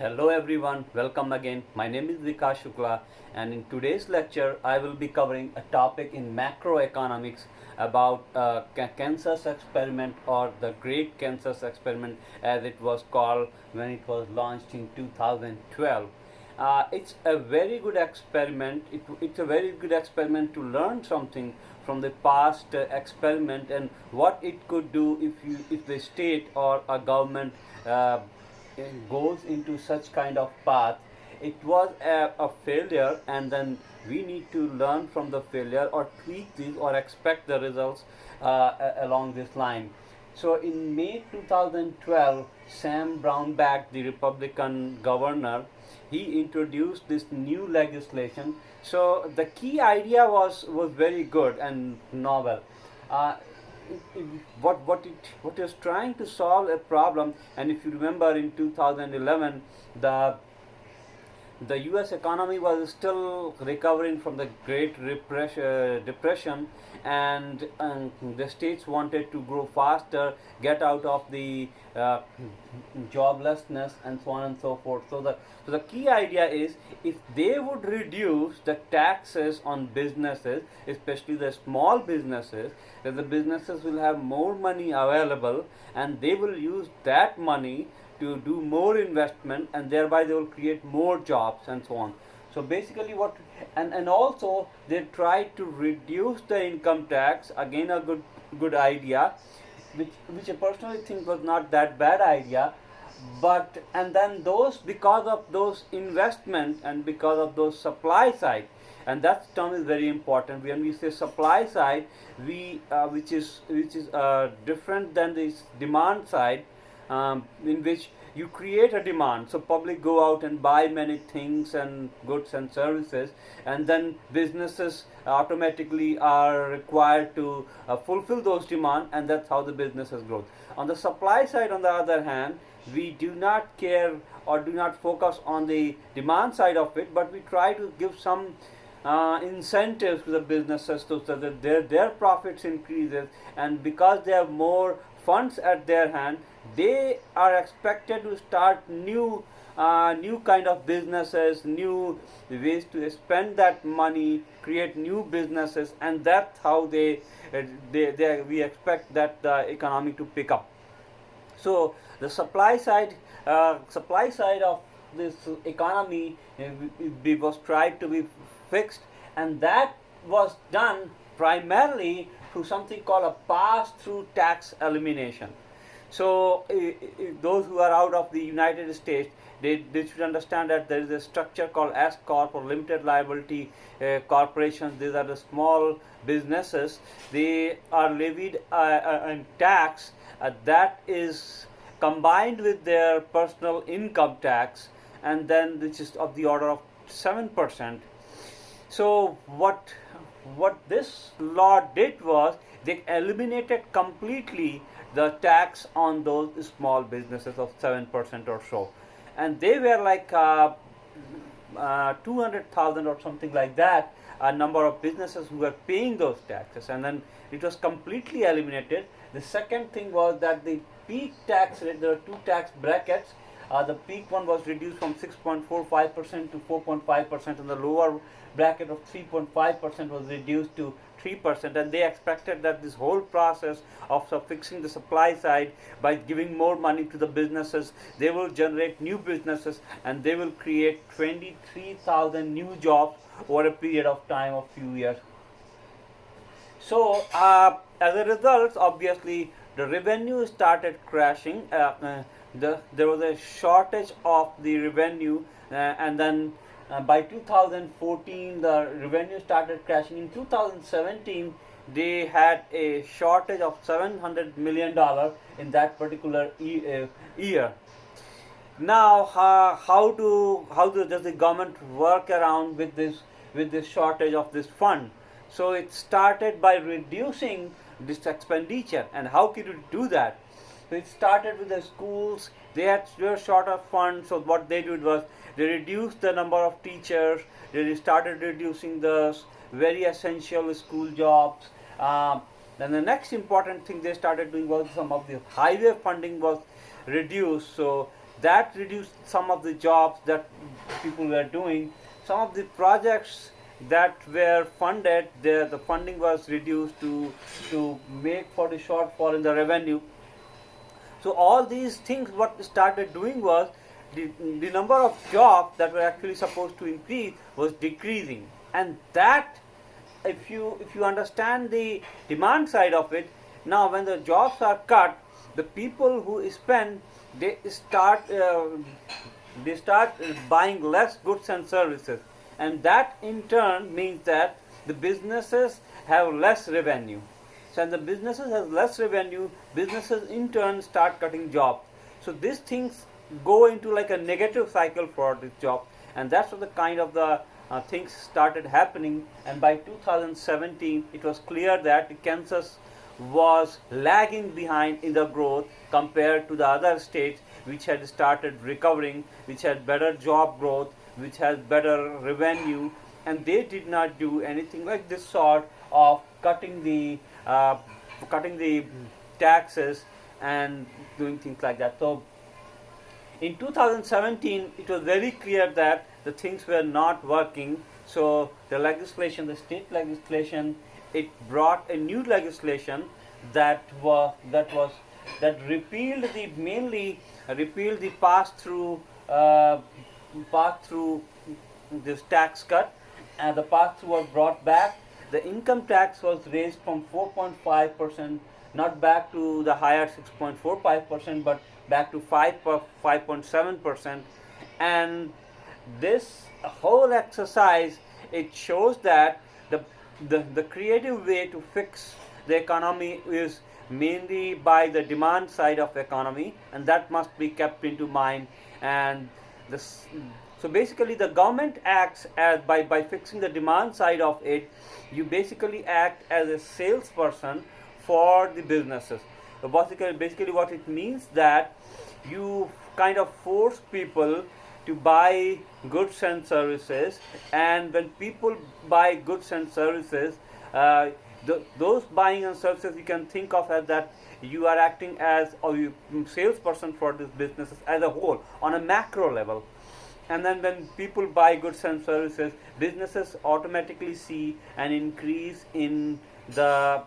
Hello everyone, welcome again. My name is Vikas Shukla, and in today's lecture I will be covering a topic in macroeconomics about Kansas experiment, or the Great Kansas Experiment as it was called when it was launched in 2012. It's a very good experiment. It's a very good experiment to learn something from the past experiment and what it could do if the state or a government uh, goes into such kind of path. It was a failure, and then we need to learn from the failure or tweak these or expect the results along this line. So in May 2012, Sam Brownback, the Republican governor, he introduced this new legislation. So the key idea was very good and novel. Uh, what is trying to solve a problem. And if you remember, in 2011, the US economy was still recovering from the Great Depression, and the states wanted to grow faster, get out of the joblessness, and so on and so forth. So the key idea is, if they would reduce the taxes on businesses, especially the small businesses, then the businesses will have more money available, and they will use that money to do more investment, and thereby they will create more jobs and so on. So basically what, and also they try to reduce the income tax, again a good idea, which I personally think was not that bad idea. But and then those, because of those investment and because of those supply side, and that term is very important. When we say supply side, we which is different than this demand side, in which you create a demand, so public go out and buy many things and goods and services, and then businesses automatically are required to fulfill those demand, and that's how the businesses grow. On the supply side, on the other hand, we do not care or do not focus on the demand side of it, but we try to give some incentives to the businesses so that their profits increases, and because they have more funds at their hand, they are expected to start new kind of businesses, new ways to spend that money, create new businesses, and that's how we expect that the economy to pick up. So the supply side of this economy was tried to be fixed, and that was done primarily through something called a pass-through tax elimination. So those who are out of the United States, they should understand that there is a structure called S corp, or limited liability corporations. These are the small businesses. They are levied a tax that is combined with their personal income tax, and then which is of the order of 7%. So what this law did was, they eliminated completely the tax on those small businesses of 7% or so, and they were like 200,000 or something like that, a number of businesses who were paying those taxes, and then it was completely eliminated. The second thing was that the peak tax rate, there are two tax brackets. The peak one was reduced from 6.45% to 4.5%, and the lower bracket of 3.5% was reduced to 3%. And they expected that this whole process of fixing the supply side by giving more money to the businesses, they will generate new businesses, and they will create 23,000 new jobs over a period of time of few years. So as a result, obviously the revenue started crashing. There was a shortage of the revenue, and then by 2014 the revenue started crashing. In 2017, they had a shortage of $700 million in that particular year. Now, does the government work around with this shortage of this fund? So it started by reducing this expenditure. And how could it do that? So it started with the schools. Were short of funds, so what they did was, they reduced the number of teachers. They started reducing the very essential school jobs. Then the next important thing they started doing was, some of the highway funding was reduced. So that reduced some of the jobs that people were doing. Some of the projects that were funded, the funding was reduced to make for the shortfall in the revenue. So all these things, what started doing was the number of jobs that were actually supposed to increase was decreasing, and that, if you understand the demand side of it, now when the jobs are cut, the people who spend, they start uh, they start buying less goods and services, and that in turn means that the businesses have less revenue. So when the businesses have less revenue, businesses in turn start cutting jobs. So these things go into like a negative cycle for this job, and that's what the kind of the things started happening. And by 2017, it was clear that Kansas was lagging behind in the growth compared to the other states which had started recovering, which had better job growth, which had better revenue, and they did not do anything like this sort of cutting the taxes and doing things like that. So in 2017, it was very clear that the things were not working. So the state legislation, it brought a new legislation that repealed the mainly repealed the pass through this tax cut, and the pass through was brought back. The income tax was raised from 4.5%, not back to the higher 6.45%, but back to 5.7%. And this whole exercise, it shows that the creative way to fix the economy is mainly by the demand side of the economy, and that must be kept into mind. And this, so basically the government acts as by fixing the demand side of it, you basically act as a salesperson for the businesses. So basically what it means, that you kind of force people to buy goods and services, and when people buy goods and services, those buying and services, you can think of as that you are acting as a salesperson for these businesses as a whole on a macro level. And then when people buy goods and services, businesses automatically see an increase in the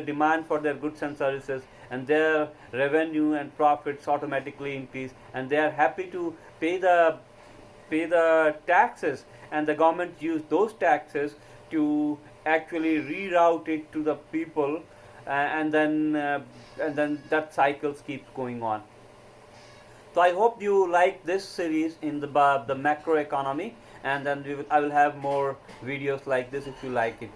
demand for their goods and services, and their revenue and profits automatically increase, and they are happy to pay the taxes, and the government use those taxes to actually reroute it to the people, and then that cycle keeps going on. So I hope you like this series in the macro economy, and then I will have more videos like this if you like it.